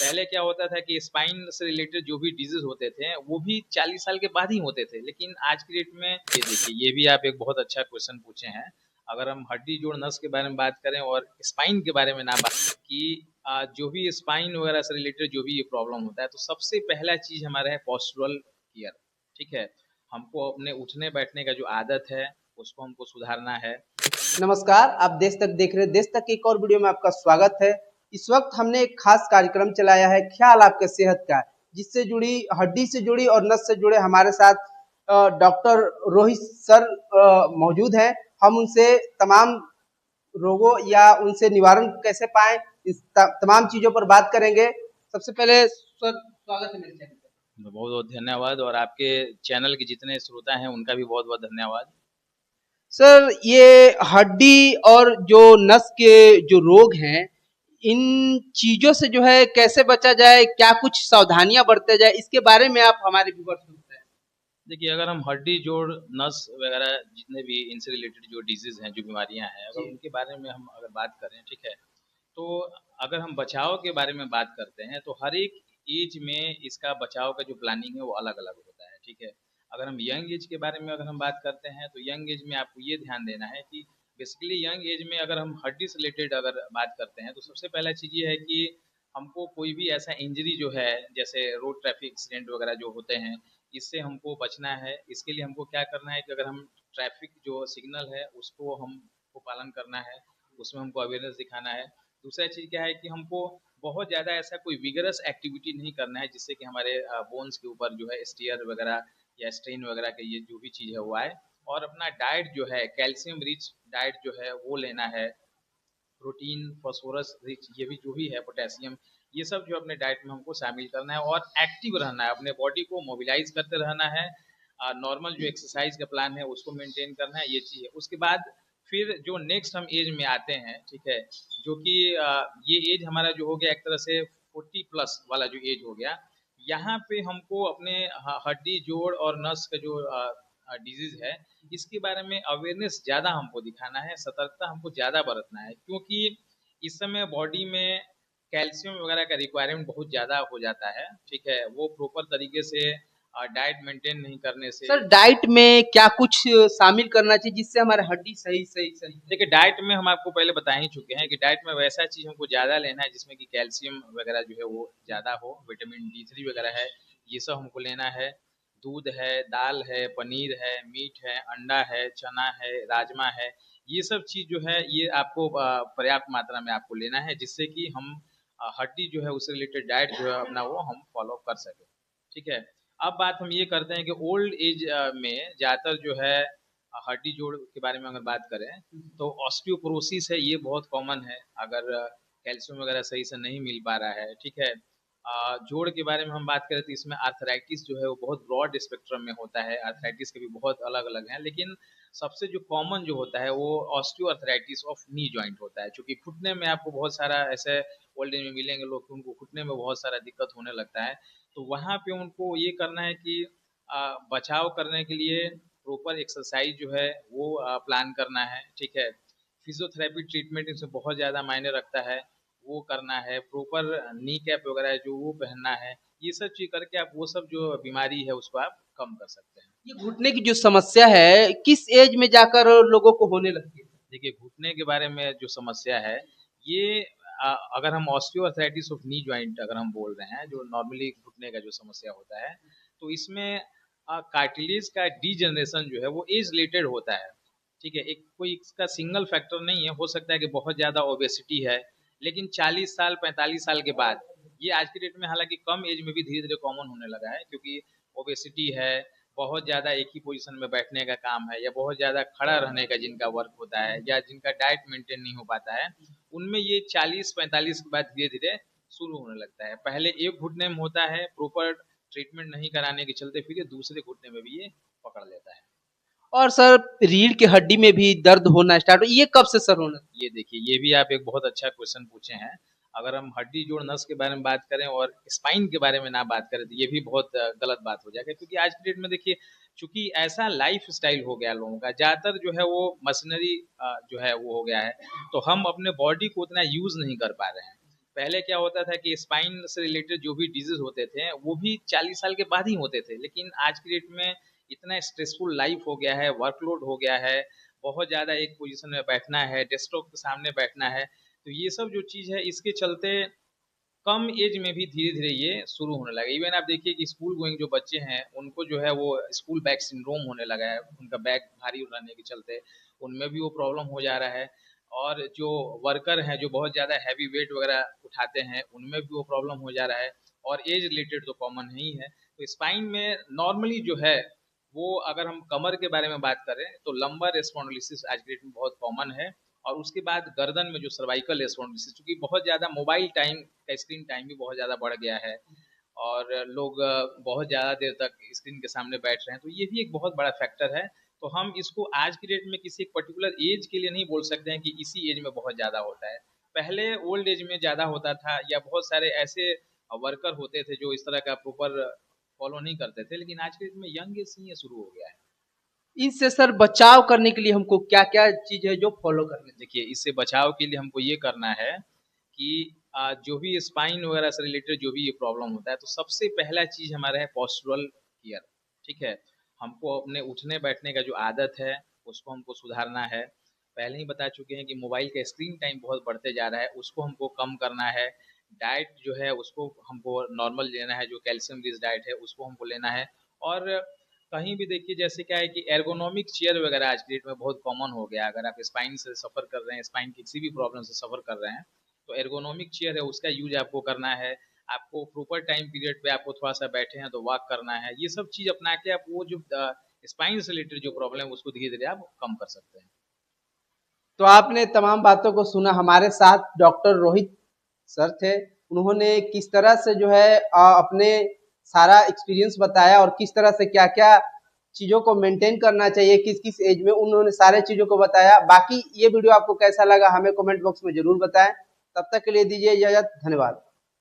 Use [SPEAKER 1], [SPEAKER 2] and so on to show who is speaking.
[SPEAKER 1] पहले क्या होता था कि स्पाइन से रिलेटेड जो भी डिजीज होते थे वो भी 40 साल के बाद ही होते थे, लेकिन आज की डेट में ये देखिए, ये भी आप एक बहुत अच्छा क्वेश्चन पूछे हैं। अगर हम हड्डी जोड़ नस के बारे में बात करें और स्पाइन के बारे में ना बात कि जो भी स्पाइन वगैरह से रिलेटेड जो भी ये प्रॉब्लम होता है, तो सबसे पहला चीज हमारा है पोस्चरल केयर। ठीक है, हमको अपने उठने बैठने का जो आदत है उसको हमको सुधारना है।
[SPEAKER 2] नमस्कार, आप देश तक देख रहे हैं। देश तक की एक और वीडियो में आपका स्वागत है। इस वक्त हमने एक खास कार्यक्रम चलाया है, ख्याल आपके सेहत का, जिससे जुड़ी हड्डी से जुड़ी और नस से जुड़े हमारे साथ डॉक्टर रोहित सर मौजूद हैं। हम उनसे तमाम रोगों या उनसे निवारण कैसे पाएं, इस तमाम चीजों पर बात करेंगे। सबसे पहले सर, स्वागत है मेरे चैनल पर।
[SPEAKER 1] बहुत बहुत धन्यवाद, और आपके चैनल के जितने श्रोता हैं उनका भी बहुत बहुत धन्यवाद।
[SPEAKER 2] सर, ये हड्डी और जो नस के जो रोग हैं, इन चीजों से जो है कैसे बचा जाए, क्या कुछ सावधानियां बरते जाए, इसके बारे में आप हमारे व्यूअर्स को बताएं।
[SPEAKER 1] देखिए, अगर हम हड्डी जोड़ नस वगैरह जितने भी इनसे रिलेटेड जो डिजीज हैं, जो बीमारियां हैं, अगर
[SPEAKER 2] जी।
[SPEAKER 1] उनके बारे में हम अगर बात करें, ठीक है, तो अगर हम बचाव के बारे में बात करते हैं तो हर एक एज में इसका बचाव का जो प्लानिंग है वो अलग अलग होता है। ठीक है, अगर हम यंग एज के बारे में अगर हम बात करते हैं तो यंग एज में आपको ये ध्यान देना है कि बेसिकली यंग एज में अगर हम हड्डी से रिलेटेड अगर बात करते हैं तो सबसे पहला चीज़ ये है कि हमको कोई भी ऐसा इंजरी जो है, जैसे रोड ट्रैफिक एक्सीडेंट वगैरह जो होते हैं, इससे हमको बचना है। इसके लिए हमको क्या करना है कि अगर हम ट्रैफिक जो सिग्नल है उसको हमको पालन करना है, उसमें हमको अवेयरनेस दिखाना है। दूसरा चीज़ क्या है कि हमको बहुत ज़्यादा ऐसा कोई विगरस एक्टिविटी नहीं करना है जिससे कि हमारे बोन्स के ऊपर जो है स्टीयर वगैरह या स्ट्रेन वगैरह के ये जो भी चीज़ है वो आए। और अपना डाइट जो है कैल्शियम रिच डाइट जो है वो लेना है, प्रोटीन फॉस्फोरस रिच ये भी जो भी है पोटेशियम, ये सब जो अपने डाइट में हमको शामिल करना है और एक्टिव रहना है, अपने बॉडी को मोबिलाइज करते रहना है। नॉर्मल जो एक्सरसाइज का प्लान है उसको मेंटेन करना है, ये चीज़ है। उसके बाद फिर जो नेक्स्ट हम एज में आते हैं, ठीक है, जो कि ये एज हमारा जो हो गया एक तरह से 40+ वाला जो एज हो गया, यहाँ पे हमको अपने हड्डी जोड़ और नस का जो डिजीज है इसके बारे में अवेयरनेस ज़्यादा हमको दिखाना है, सतर्कता हमको ज़्यादा बरतना है, क्योंकि इस समय बॉडी में कैल्शियम वगैरह का रिक्वायरमेंट बहुत ज़्यादा हो जाता है। ठीक है, वो प्रॉपर तरीके से डाइट मेंटेन नहीं करने से।
[SPEAKER 2] सर, डाइट में क्या कुछ शामिल करना चाहिए जिससे हमारे हड्डी सही सही सही।
[SPEAKER 1] देखिए, डाइट में हम आपको पहले बता ही चुके हैं कि डाइट में वैसा चीज़ हमको ज़्यादा लेना है जिसमें कि कैल्शियम वगैरह जो है वो ज़्यादा हो, विटामिन D3 वगैरह है, ये सब हमको लेना है। दूध है, दाल है, पनीर है, मीट है, अंडा है, चना है, राजमा है, ये सब चीज़ जो है ये आपको पर्याप्त मात्रा में आपको लेना है, जिससे कि हम हड्डी जो है उससे रिलेटेड डाइट जो है अपना वो हम फॉलो कर सकें। ठीक है, अब बात हम ये करते हैं कि ओल्ड एज में ज़्यादातर जो है हड्डी जोड़ के बारे में अगर बात करें तो ऑस्टियोपोरोसिस है, ये बहुत कॉमन है अगर कैल्शियम वगैरह सही से नहीं मिल पा रहा है। ठीक है, जोड़ के बारे में हम बात करें तो इसमें आर्थराइटिस जो है वो बहुत ब्रॉड स्पेक्ट्रम में होता है, आर्थराइटिस के भी बहुत अलग अलग हैं, लेकिन सबसे जो कॉमन जो होता है वो osteo arthritis of knee joint होता है, क्योंकि घुटने में आपको बहुत सारा ऐसे ओल्ड एज में मिलेंगे लोग कि उनको घुटने में बहुत सारा दिक्कत होने लगता है। तो वहाँ पे उनको ये करना है कि बचाव करने के लिए प्रॉपर एक्सरसाइज जो है वो प्लान करना है। ठीक है, फिजियोथेरेपी ट्रीटमेंट इसमें बहुत ज़्यादा मायने रखता है, वो करना है। प्रॉपर नी कैप वगैरह जो वो पहनना है, ये सब चीज़ करके आप वो सब जो बीमारी है उसको आप कम कर सकते हैं।
[SPEAKER 2] ये घुटने की जो समस्या है, किस एज में जाकर लोगों को होने लगती है?
[SPEAKER 1] देखिए, घुटने के बारे में जो समस्या है ये अगर हम ऑस्टियोआर्थराइटिस ऑफ नी जॉइंट अगर हम बोल रहे हैं, जो नॉर्मली घुटने का जो समस्या होता है, तो इसमें कार्टिलेज का डीजनरेशन जो है वो एज रिलेटेड होता है। ठीक है, एक कोई इसका सिंगल फैक्टर नहीं है, हो सकता है कि बहुत ज़्यादा ओबेसिटी है, लेकिन 40 साल 45 साल के बाद ये आज की डेट में हालांकि कम एज में भी धीरे धीरे कॉमन होने लगा है, क्योंकि ओबेसिटी है, बहुत ज़्यादा एक ही पोजीशन में बैठने का काम है, या बहुत ज़्यादा खड़ा रहने का जिनका वर्क होता है, या जिनका डाइट मेंटेन नहीं हो पाता है, उनमें ये 40-45 के बाद धीरे धीरे शुरू होने लगता है। पहले एक घुटने में होता है, प्रॉपर ट्रीटमेंट नहीं कराने के चलते फिर ये दूसरे घुटने में भी ये पकड़ लेता है।
[SPEAKER 2] और सर, रीढ़ की हड्डी में भी दर्द होना स्टार्ट हो, ये कब से सर होना?
[SPEAKER 1] ये देखिए, ये भी आप एक बहुत अच्छा क्वेश्चन पूछे हैं। अगर हम हड्डी जोड़ नस के बारे में बात करें और स्पाइन के बारे में ना बात करें तो ये भी बहुत गलत बात हो जाएगा, क्योंकि आज की डेट में देखिए, चूंकि ऐसा लाइफ स्टाइल हो गया लोगों का, ज़्यादातर जो है वो मशीनरी जो है वो हो गया है, तो हम अपने बॉडी को उतना यूज़ नहीं कर पा रहे हैं। पहले क्या होता था कि स्पाइन से रिलेटेड जो भी डिजीज होते थे वो भी 40 साल के बाद ही होते थे, लेकिन आज की डेट में इतना स्ट्रेसफुल लाइफ हो गया है, वर्कलोड हो गया है, बहुत ज़्यादा एक पोजीशन में बैठना है, डेस्कटॉप के सामने बैठना है, तो ये सब जो चीज़ है इसके चलते कम एज में भी धीरे धीरे ये शुरू होने लगा। इवन आप देखिए कि स्कूल गोइंग जो बच्चे हैं उनको जो है वो स्कूल बैग सिंड्रोम होने लगा है, उनका बैग भारी रहने के चलते उनमें भी वो प्रॉब्लम हो जा रहा है। और जो वर्कर हैं जो बहुत ज़्यादा हैवी वेट वगैरह उठाते हैं उनमें भी वो प्रॉब्लम हो जा रहा है। और एज रिलेटेड तो कॉमन ही है। तो स्पाइन में नॉर्मली जो है वो, अगर हम कमर के बारे में बात करें तो लंबर स्पॉन्डिलोसिस आज के डेट में बहुत कॉमन है। और उसके बाद गर्दन में जो सर्वाइकल स्पॉन्डिलोसिस, क्योंकि बहुत ज़्यादा मोबाइल टाइम का, स्क्रीन टाइम भी बहुत ज़्यादा बढ़ गया है और लोग बहुत ज़्यादा देर तक स्क्रीन के सामने बैठ रहे हैं, तो ये भी एक बहुत बड़ा फैक्टर है। तो हम इसको आज की डेट में किसी एक पर्टिकुलर एज के लिए नहीं बोल सकते हैं कि इसी एज में बहुत ज़्यादा होता है। पहले ओल्ड एज में ज़्यादा होता था, या बहुत सारे ऐसे वर्कर होते थे जो इस तरह का प्रॉपर फॉलो नहीं करते थे, लेकिन आज के डेट में यंग एज से ये शुरू हो गया है।
[SPEAKER 2] इससे सर बचाव करने के लिए हमको क्या क्या चीज है जो फॉलो करने चाहिए?
[SPEAKER 1] देखिए, इससे बचाव के लिए हमको ये करना है कि जो भी स्पाइन वगैरह से रिलेटेड जो भी ये प्रॉब्लम होता है, तो सबसे पहला चीज़ हमारा है पोस्चरल केयर। ठीक है, हमको अपने उठने बैठने का जो आदत है उसको हमको सुधारना है। पहले ही बता चुके हैं कि मोबाइल का स्क्रीन टाइम बहुत बढ़ते जा रहा है, उसको हमको कम करना है। डाइट जो है उसको हमको नॉर्मल लेना है, जो कैल्शियम रिच डाइट है उसको हमको लेना है। और कहीं भी देखिए, जैसे क्या है कि एर्गोनॉमिक चेयर वगैरह आज की डेट में बहुत कॉमन हो गया है। अगर आप स्पाइन से सफ़र कर रहे हैं, स्पाइन की किसी भी प्रॉब्लम से सफ़र कर रहे हैं, तो एर्गोनॉमिक चेयर है उसका यूज आपको करना है। आपको प्रॉपर टाइम पीरियड पे आपको थोड़ा सा बैठे हैं तो वॉक करना है। ये सब चीज़ अपना के आप वो जो स्पाइन से रिलेटेड जो प्रॉब्लम है उसको धीरे धीरे आप कम कर सकते हैं।
[SPEAKER 2] तो आपने तमाम बातों को सुना। हमारे साथ डॉक्टर रोहित सर थे। उन्होंने किस तरह से जो है अपने सारा एक्सपीरियंस बताया और किस तरह से क्या-क्या चीज़ों को मेंटेन करना चाहिए किस-किस एज में, उन्होंने सारे चीज़ों को बताया। बाकी ये वीडियो आपको कैसा लगा हमें कमेंट बॉक्स में ज़रूर बताएं। तब तक के लिए दीजिए इजाज़त। धन्यवाद।